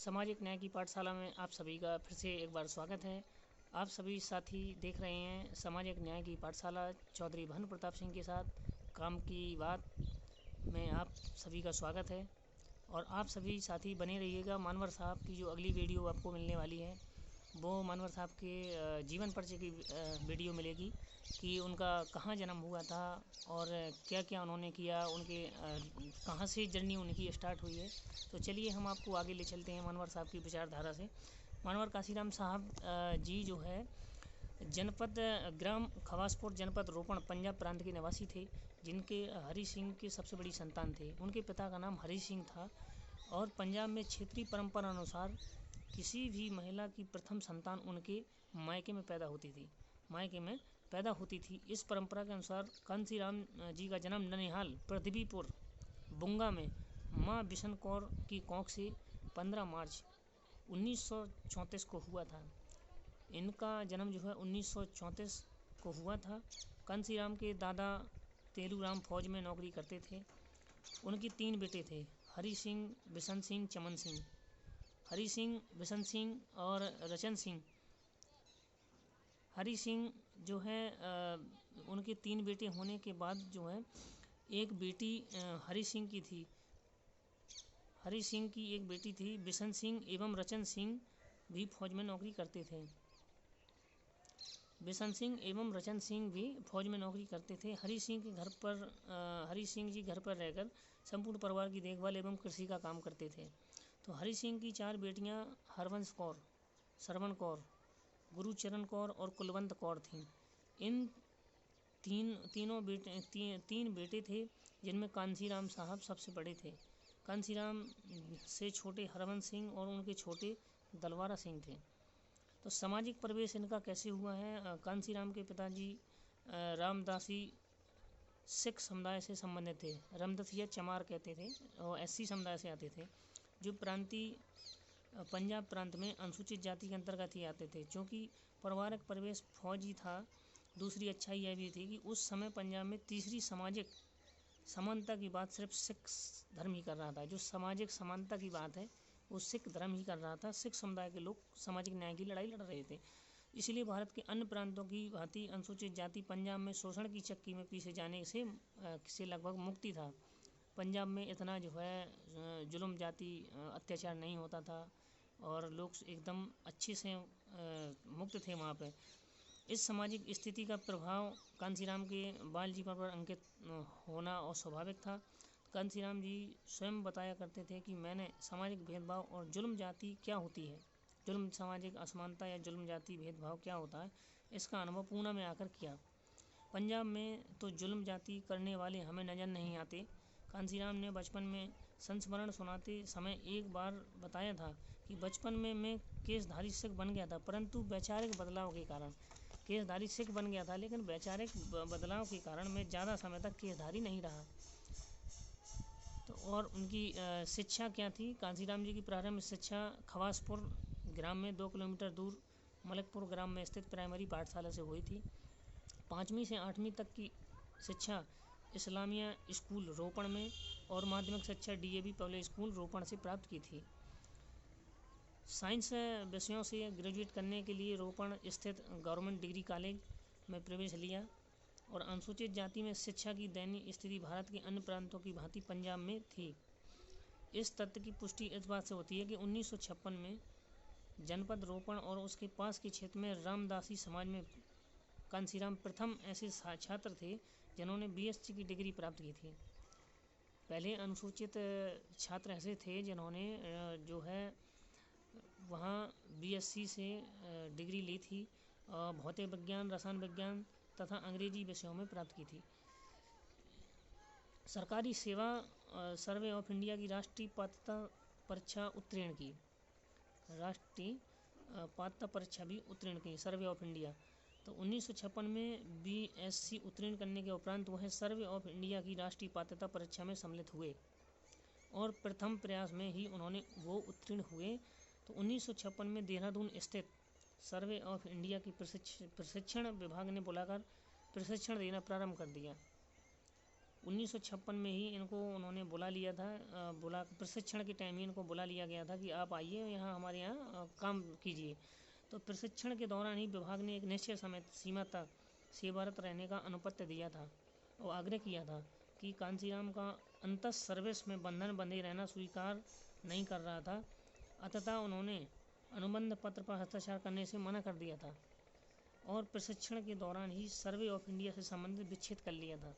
सामाजिक न्याय की पाठशाला में आप सभी का फिर से एक बार स्वागत है। आप सभी साथी देख रहे हैं सामाजिक न्याय की पाठशाला चौधरी भानु प्रताप सिंह के साथ काम की बात में आप सभी का स्वागत है। और आप सभी साथी बने रहिएगा। मानवर साहब की जो अगली वीडियो आपको मिलने वाली है वो मानवर साहब के जीवन परिचय की वीडियो मिलेगी कि उनका कहाँ जन्म हुआ था और क्या क्या उन्होंने किया, उनके कहाँ से जर्नी उनकी स्टार्ट हुई है। तो चलिए हम आपको आगे ले चलते हैं मानवर साहब की विचारधारा से। मानवर काशीराम साहब जी जो है जनपद ग्राम खवासपुर जनपद रोपण पंजाब प्रांत के निवासी थे, जिनके हरि सिंह के सबसे बड़ी संतान थे। उनके पिता का नाम हरि सिंह था और पंजाब में क्षेत्रीय परंपरा अनुसार किसी भी महिला की प्रथम संतान उनके मायके में पैदा होती थी। इस परंपरा के अनुसार कांसीराम जी का जन्म ननिहाल पृथ्वीपुर बुंगा में माँ बिशन कौर की कोख से 15 मार्च 1934 को हुआ था। इनका जन्म जो है 1934 को हुआ था। कांसीराम के दादा तेलूराम फौज में नौकरी करते थे। उनके 3 बेटे थे, हरि सिंह, बिशन सिंह, चमन सिंह। हरि सिंह, बिशन सिंह और रचन सिंह। हरि सिंह जो है उनके 3 बेटे होने के बाद जो है एक बेटी हरि सिंह की थी। हरि सिंह की एक बेटी थी। बिशन सिंह एवं रचन सिंह भी फौज में नौकरी करते थे। बिशन सिंह एवं रचन सिंह भी फौज में नौकरी करते थे। हरि सिंह जी घर पर रहकर संपूर्ण परिवार की देखभाल एवं कृषि का काम करते थे। तो हरि सिंह की 4 बेटियां हरवंश कौर, श्रवण कौर, गुरुचरण कौर और कुलवंत कौर थीं। इन तीन बेटे थे, जिनमें कांसीराम साहब सबसे बड़े थे। कांसीराम से छोटे हरवंश सिंह और उनके छोटे दलवारा सिंह थे। तो सामाजिक प्रवेश इनका कैसे हुआ है? कांसीराम के पिताजी रामदासी सिख समुदाय से संबंधित थे। रामदास या चमार कहते थे और एससी समुदाय से आते थे, जो पंजाब प्रांत में अनुसूचित जाति के अंतर्गत ही आते थे। क्योंकि पारिवारिक प्रवेश फौजी था, दूसरी अच्छाई यह भी थी कि उस समय पंजाब में तीसरी सामाजिक समानता की बात सिर्फ सिख धर्म ही कर रहा था। जो सामाजिक समानता की बात है वो सिख धर्म ही कर रहा था। सिख समुदाय के लोग सामाजिक न्याय की लड़ाई लड़ रहे थे। इसलिए भारत के अन्य प्रांतों की भांति अनुसूचित जाति पंजाब में शोषण की चक्की में पीसे जाने से लगभग मुक्ति था। पंजाब में इतना जो है जुल्म जाति अत्याचार नहीं होता था और लोग एकदम अच्छे से मुक्त थे वहाँ पे। इस सामाजिक स्थिति का प्रभाव कांसीराम के बाल जीवन पर अंकित होना और स्वाभाविक था। कांसीराम जी स्वयं बताया करते थे कि मैंने सामाजिक भेदभाव और जुल्म जाति क्या होती है, जुल्म सामाजिक असमानता या जुल्म जाति भेदभाव क्या होता है, इसका अनुभव पूना में आकर किया। पंजाब में तो जुल्म जाति करने वाले हमें नज़र नहीं आते। कांसीराम ने बचपन में संस्मरण सुनाते समय एक बार बताया था कि बचपन में मैं केशधारी सिख बन गया था, परंतु वैचारिक बदलाव के कारण केशधारी सिख बन गया था, लेकिन वैचारिक बदलाव के कारण मैं ज़्यादा समय तक केशधारी नहीं रहा। तो और उनकी शिक्षा क्या थी? कांसीराम जी की प्रारंभिक शिक्षा खवासपुर ग्राम में 2 किलोमीटर दूर मलकपुर ग्राम में स्थित प्राइमरी पाठशाला से हुई थी। 5वीं से 8वीं तक की शिक्षा इस्लामिया स्कूल रोपण में और माध्यमिक शिक्षा DAV पब्लिक स्कूल रोपण से प्राप्त की थी। साइंस विषयों से ग्रेजुएट करने के लिए रोपण स्थित गवर्नमेंट डिग्री कॉलेज में प्रवेश लिया। और अनुसूचित जाति में शिक्षा की दयनीय स्थिति भारत के अन्य प्रांतों की भांति पंजाब में थी। इस तथ्य की पुष्टि इस बात से होती है कि 1956 में जनपद रोपण और उसके पास के क्षेत्र में रामदासी समाज में कांसीराम प्रथम ऐसे छात्र थे जिन्होंने BSc की डिग्री प्राप्त की थी। पहले अनुसूचित छात्र ऐसे थे जिन्होंने जो है वहाँ BSc से डिग्री ली थी, भौतिक विज्ञान, रसायन विज्ञान तथा अंग्रेजी विषयों में प्राप्त की थी। सरकारी सेवा सर्वे ऑफ इंडिया की राष्ट्रीय पात्रता परीक्षा उत्तीर्ण की। राष्ट्रीय पात्रता परीक्षा भी उत्तीर्ण की सर्वे ऑफ इंडिया। तो 1956 में BSc उत्तीर्ण करने के उपरांत वह सर्वे ऑफ इंडिया की राष्ट्रीय पात्रता परीक्षा में सम्मिलित हुए और प्रथम प्रयास में ही उन्होंने वो उत्तीर्ण हुए। तो 1956 में देहरादून स्थित सर्वे ऑफ इंडिया की प्रशिक्षण विभाग ने बुलाकर प्रशिक्षण देना प्रारंभ कर दिया। 1956 में ही इनको उन्होंने बुला लिया था, प्रशिक्षण के टाइम ही इनको बुला लिया गया था कि आप आइए यहाँ हमारे यहाँ काम कीजिए। तो प्रशिक्षण के दौरान ही विभाग ने एक निश्चित समय सीमा तक सेवारत रहने का अनुपत्य दिया था और आग्रह किया था कि कांशीराम का अंतः सर्विस में बंधन बंधे रहना स्वीकार नहीं कर रहा था, अतः उन्होंने अनुबंध पत्र पर हस्ताक्षर करने से मना कर दिया था और प्रशिक्षण के दौरान ही सर्वे ऑफ इंडिया से संबंधित विच्छेद कर लिया था।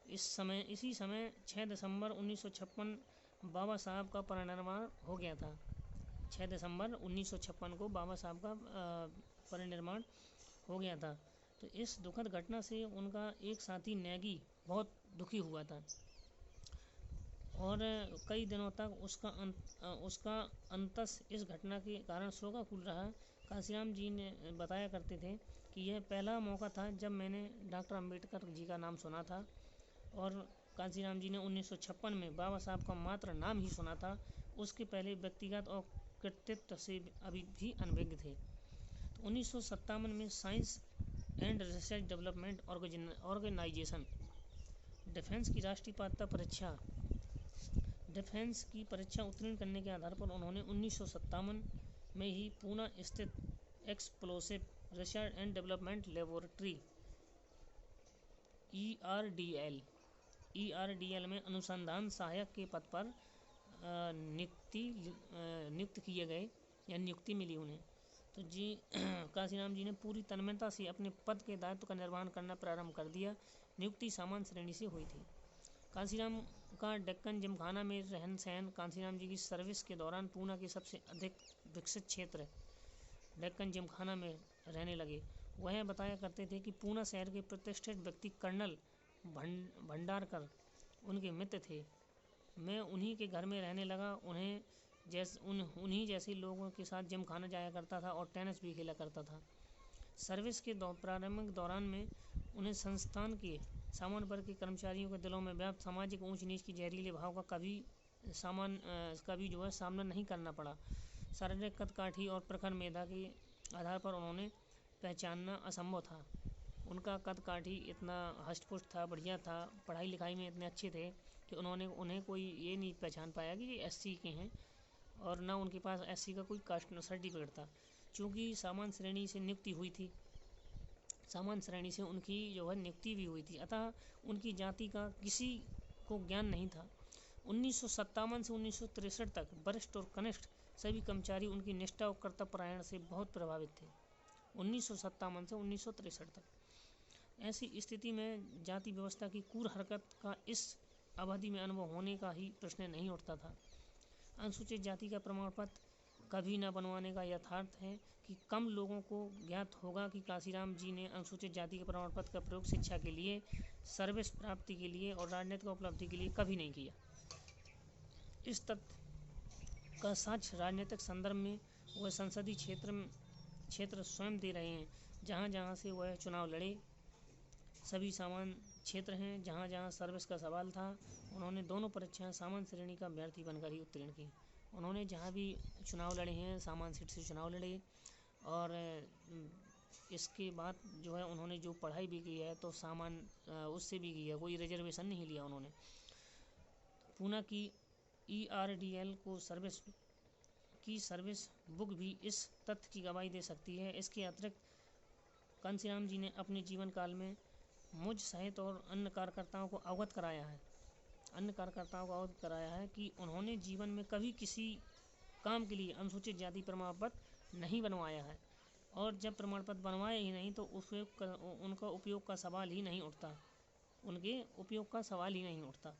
इसी समय 6 दिसंबर 1956 बाबा साहब का परिनिर्वाण हो गया था। 6 दिसंबर 1956 को बाबा साहब का परिनिर्वाण हो गया था। तो इस दुखद घटना से उनका एक साथी नेगी बहुत दुखी हुआ था और कई दिनों तक उसका अंतस इस घटना के कारण शोकाकुल रहा। कांशीराम जी ने बताया करते थे कि यह पहला मौका था जब मैंने डॉक्टर अंबेडकर जी का नाम सुना था और कांशीराम जी ने 1956 में बाबा साहब का मात्र नाम ही सुना था, उसके पहले व्यक्तिगत और कृतित्व से अभी भी अनभिज्ञ थे। तो 1957 में science and research development organisation defence की राष्ट्रीय पात्रता परीक्षा उत्तीर्ण करने के आधार पर उन्होंने 1957 में ही पूना स्थित explosive research and development laboratory ERDL में अनुसंधान सहायक के पद पर नियुक्त किए गए या नियुक्ति मिली उन्हें। तो जी कांशीराम जी ने पूरी तन्मयता से अपने पद के दायित्व का निर्वहन करना प्रारंभ कर दिया। नियुक्ति सामान्य श्रेणी से हुई थी। कांशीराम का डेक्कन जिमखाना में रहन सहन कांशीराम जी की सर्विस के दौरान पूना के सबसे अधिक विकसित क्षेत्र डेक्कन जिमखाना में रहने लगे। वह बताया करते थे कि पूना शहर के प्रतिष्ठित व्यक्ति कर्नल भंडारकर उनके मित्र थे। मैं उन्हीं के घर में रहने लगा। उन्हीं जैसे लोगों के साथ जिमखाना जाया करता था और टेनिस भी खेला करता था। सर्विस के प्रारंभिक दौरान में उन्हें संस्थान के सामान्य वर्ग के कर्मचारियों के दिलों में व्याप्त सामाजिक ऊंच नीच की जहरीले भाव का कभी सामना नहीं करना पड़ा। शारीरिक कदकाठी और प्रखर मेधा के आधार पर उन्होंने पहचानना असंभव था। उनका कदकाठी इतना हष्टपुष्ट था, बढ़िया था, पढ़ाई लिखाई में इतने अच्छे थे कि उन्हें कोई ये नहीं पहचान पाया कि ये SC के हैं और ना उनके पास SC का कोई कास्ट सर्टिफिकेट था। चूँकि सामान्य श्रेणी से नियुक्ति हुई थी, सामान्य श्रेणी से उनकी नियुक्ति भी हुई थी, अतः उनकी जाति का किसी को ज्ञान नहीं था। 1957 से 1963 तक वरिष्ठ और कनिष्ठ सभी कर्मचारी उनकी निष्ठा और कर्तव्यपरायण से बहुत प्रभावित थे। 1957 से 1963 तक ऐसी स्थिति में जाति व्यवस्था की क्रूर हरकत का इस अवधि में अनुभव होने का ही प्रश्न नहीं उठता था। अनुसूचित जाति का प्रमाण पत्र कभी न बनवाने का यथार्थ है कि कम लोगों को ज्ञात होगा कि कांशीराम जी ने अनुसूचित जाति के प्रमाण पत्र का प्रयोग शिक्षा के लिए, सर्विस प्राप्ति के लिए और राजनीतिक उपलब्धि के लिए कभी नहीं किया। इस तथ्य का साक्ष्य राजनीतिक संदर्भ में वह संसदीय क्षेत्र स्वयं दे रहे हैं। जहाँ जहाँ से वह चुनाव लड़े सभी सामान्य क्षेत्र हैं। जहाँ जहाँ सर्विस का सवाल था उन्होंने दोनों परीक्षाएं सामान्य श्रेणी का अभ्यर्थी बनकर ही उत्तीर्ण की। उन्होंने जहाँ भी चुनाव लड़े हैं सामान्य सीट से चुनाव लड़े और इसके बाद उन्होंने जो पढ़ाई भी की है तो सामान्य उससे भी की है, कोई रिजर्वेशन नहीं लिया उन्होंने। पूना की ERDL को सर्विस बुक भी इस तथ्य की गवाही दे सकती है। इसके अतिरिक्त कांशीराम जी ने अपने जीवन काल में मुझ सहित और अन्य कार्यकर्ताओं को अवगत कराया है कि उन्होंने जीवन में कभी किसी काम के लिए अनुसूचित जाति प्रमाण पत्र नहीं बनवाया है और जब प्रमाण पत्र बनवाए ही नहीं तो उनका उपयोग का सवाल ही नहीं उठता।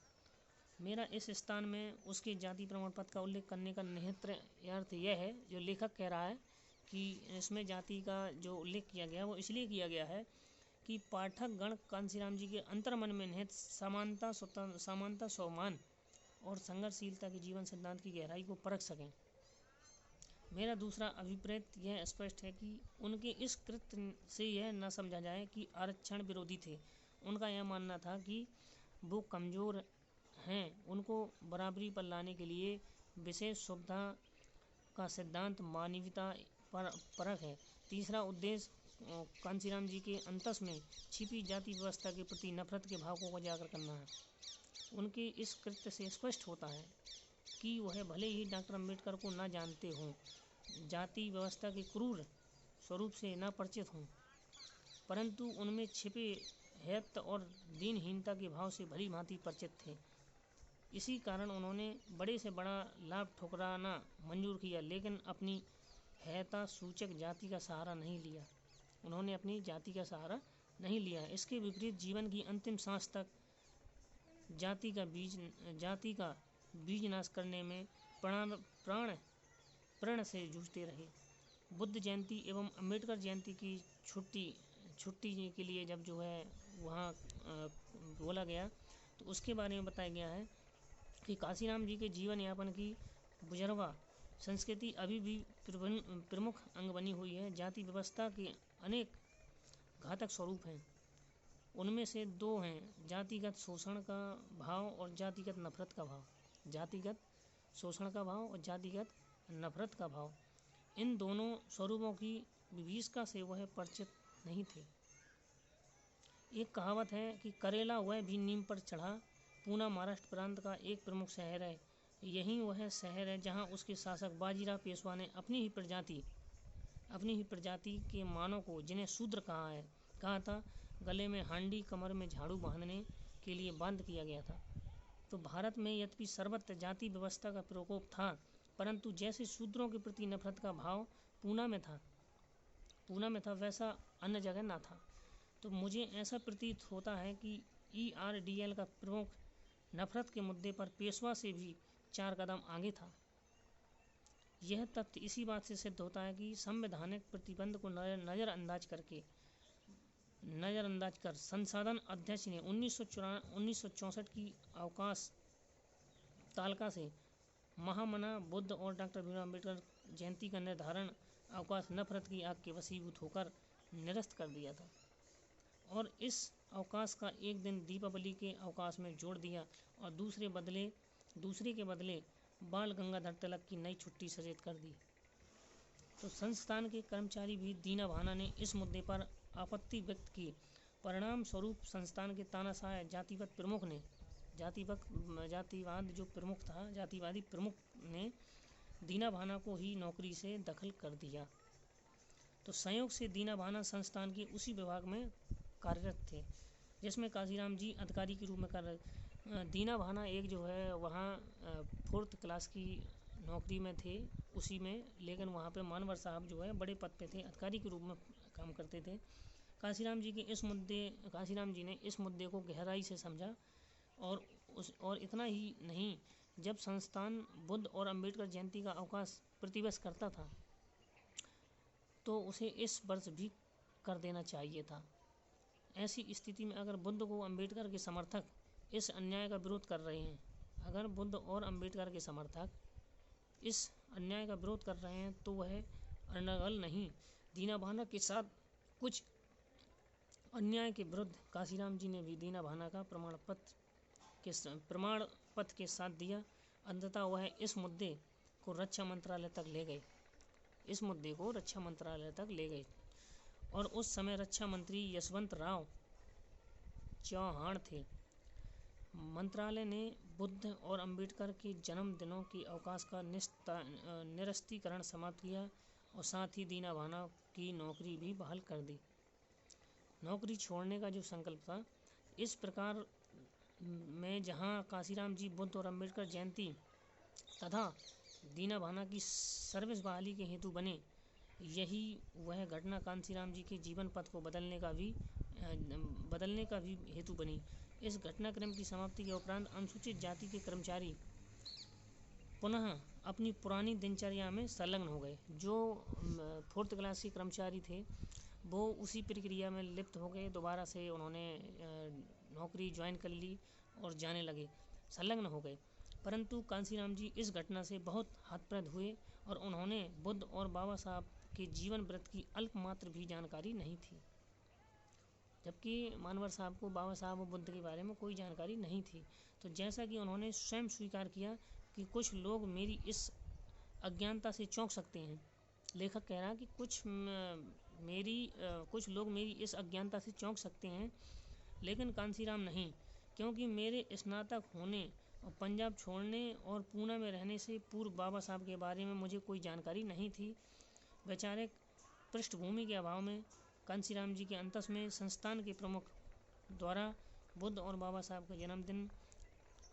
मेरा इस स्थान में उसके जाति प्रमाण पत्र का उल्लेख करने का निहित अर्थ यह है, जो लेखक कह रहा है कि इसमें जाति का जो उल्लेख किया गया वो इसलिए किया गया है कि पाठक गण कांशीराम जी के अंतर्मन में निहित समानता, स्वाभिमान और संघर्षशीलता के जीवन सिद्धांत की गहराई को परख सकें। मेरा दूसरा अभिप्राय यह स्पष्ट है कि उनके इस कृत्य से यह न समझा जाए कि आरक्षण विरोधी थे। उनका यह मानना था कि वो कमज़ोर हैं, उनको बराबरी पर लाने के लिए विशेष सुविधा का सिद्धांत मानवीयता पर परख है। तीसरा उद्देश्य कांसीराम जी के अंतस में छिपी जाति व्यवस्था के प्रति नफरत के भाव को उजागर करना है। उनके इस कृत्य से स्पष्ट होता है कि वह भले ही डॉक्टर अम्बेडकर को न जानते हों, जाति व्यवस्था के क्रूर स्वरूप से न परिचित हों, परंतु उनमें छिपे हैत और दीनहीनता के भाव से भली भांति परिचित थे। इसी कारण उन्होंने बड़े से बड़ा लाभ ठुकराना मंजूर किया, लेकिन अपनी हैता सूचक जाति का सहारा नहीं लिया। उन्होंने अपनी जाति का सहारा नहीं लिया। इसके विपरीत जीवन की अंतिम सांस तक जाति का बीज नाश करने में प्रण से जूझते रहे। बुद्ध जयंती एवं अम्बेडकर जयंती की छुट्टी के लिए जब जो है वहाँ बोला गया, तो उसके बारे में बताया गया है कि कांसीराम जी के जीवन यापन की बुजुर्गा संस्कृति अभी भी प्रमुख अंग बनी हुई है। जाति व्यवस्था के अनेक घातक स्वरूप हैं। उनमें से दो हैं, जातिगत शोषण का भाव और जातिगत नफरत का भाव। जातिगत शोषण का भाव और जातिगत नफरत का भाव, इन दोनों स्वरूपों की विभीषिका से वह परिचित नहीं थे। एक कहावत है कि करेला वह भी नीम पर चढ़ा। पूना महाराष्ट्र प्रांत का एक प्रमुख शहर है। यही वह शहर है जहां उसके शासक बाजीराव पेशवा ने अपनी ही प्रजाति के मानव को, जिन्हें शूद्र कहा था, गले में हांडी, कमर में झाड़ू बांधने के लिए बांध किया गया था। तो भारत में यद्यपि सर्वत्र जाति व्यवस्था का प्रकोप था, परंतु जैसे शूद्रों के प्रति नफरत का भाव पूना में था वैसा अन्य जगह न था। तो मुझे ऐसा प्रतीत होता है कि ERDL का प्रमुख नफरत के मुद्दे पर पेशवा से भी 4 कदम आगे था। यह तथ्य इसी बात से सिद्ध होता है कि संवैधानिक प्रतिबंध को नज़रअंदाज कर संसदन अध्यक्ष ने 1964 की अवकाश तालिका से महामना बुद्ध और डॉक्टर भीमराव अम्बेडकर जयंती का निर्धारण अवकाश नफरत की आग के वशीभूत होकर निरस्त कर दिया था और इस अवकाश का एक दिन दीपावली के अवकाश में जोड़ दिया और दूसरे के बदले बाल गंगाधर तिलक की नई छुट्टी सृजित कर दी। तो संस्थान के कर्मचारी भी दीना भाना ने इस मुद्दे पर आपत्ति व्यक्त की। परिणाम स्वरूप संस्थान के तानाशाह जातिवादी प्रमुख ने दीना भाना को ही नौकरी से दखल कर दिया। तो संयोग से दीना भाना संस्थान के उसी विभाग में कार्यरत थे जिसमें कांसीराम जी अधिकारी के रूप में कार्यरत। दीना भाना एक जो है वहाँ 4th क्लास की नौकरी में थे उसी में, लेकिन वहाँ पे मानवर साहब जो है बड़े पद पे थे, अधिकारी के रूप में काम करते थे। कांसीराम जी ने इस मुद्दे को गहराई से समझा और इतना ही नहीं, जब संस्थान बुद्ध और अम्बेडकर जयंती का अवकाश प्रतिवर्ष करता था तो उसे इस वर्ष भी कर देना चाहिए था। ऐसी स्थिति में अगर बुद्ध को अम्बेडकर के समर्थक इस अन्याय का विरोध कर रहे हैं, तो वह अनर्गल नहीं। दीना भाना के साथ कुछ अन्याय के विरुद्ध कांसीराम जी ने भी दीना भाना का प्रमाण पत्र के साथ दिया। अंततः वह इस मुद्दे को रक्षा मंत्रालय तक ले गए और उस समय रक्षा मंत्री यशवंत राव चौहान थे। मंत्रालय ने बुद्ध और अम्बेडकर के जन्म दिनों के अवकाश का निरस्तीकरण समाप्त किया और साथ ही दीना भाना की नौकरी भी बहाल कर दी। नौकरी छोड़ने का जो संकल्प था, इस प्रकार में जहां कांसीराम जी बुद्ध और अम्बेडकर जयंती तथा दीना भाना की सर्विस बहाली के हेतु बने, यही वह घटना कांसीराम जी के जीवन पथ को बदलने का भी हेतु बनी। इस घटनाक्रम की समाप्ति के उपरांत अनुसूचित जाति के कर्मचारी पुनः अपनी पुरानी दिनचर्या में संलग्न हो गए। जो 4th क्लास के कर्मचारी थे वो उसी प्रक्रिया में लिप्त हो गए। दोबारा से उन्होंने नौकरी ज्वाइन कर ली और जाने लगे, संलग्न हो गए। परंतु कांसीराम जी इस घटना से बहुत हतप्रभ हुए और उन्होंने बुद्ध और बाबा साहब के जीवन वृत्त की अल्पमात्र भी जानकारी नहीं थी, जबकि मानवर साहब को बाबा साहब और बुद्ध के बारे में कोई जानकारी नहीं थी। तो जैसा कि उन्होंने स्वयं स्वीकार किया कि कुछ लोग मेरी इस अज्ञानता से चौंक सकते हैं। लेखक कह रहा है कि कुछ कुछ लोग मेरी इस अज्ञानता से चौंक सकते हैं, लेकिन कांसीराम नहीं, क्योंकि मेरे स्नातक होने और पंजाब छोड़ने और पूना में रहने से पूर्व बाबा साहब के बारे में मुझे कोई जानकारी नहीं थी। वैचारिक पृष्ठभूमि के अभाव में कांसीराम जी के अंतस में संस्थान के प्रमुख द्वारा बुद्ध और बाबा साहब के जन्मदिन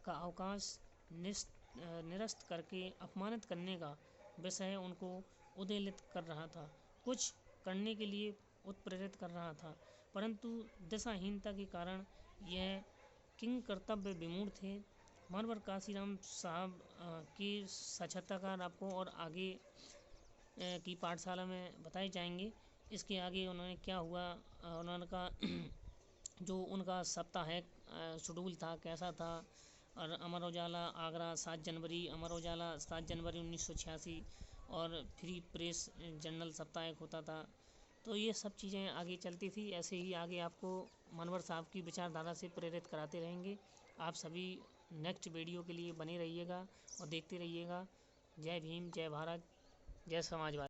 का अवकाश निरस्त करके अपमानित करने का विषय उनको उद्वेलित कर रहा था, कुछ करने के लिए उत्प्रेरित कर रहा था, परंतु दिशाहीनता के कारण यह किंग कर्तव्य विमूढ़ थे। मानवर कांसीराम साहब की साक्षात्कार आपको और आगे की पाठशाला में बताए जाएंगे। इसके आगे उन्होंने क्या हुआ, उन्होंने का जो उनका साप्ताहिक शेड्यूल था कैसा था, और अमर उजाला आगरा 7 जनवरी, अमर उजाला 7 जनवरी 1986 और फ्री प्रेस जर्नल साप्ताहिक होता था। तो ये सब चीज़ें आगे चलती थी। ऐसे ही आगे आपको मनवर साहब की विचारधारा से प्रेरित कराते रहेंगे। आप सभी नेक्स्ट वीडियो के लिए बने रहिएगा और देखते रहिएगा। जय भीम, जय भारत, जय समाजवाद।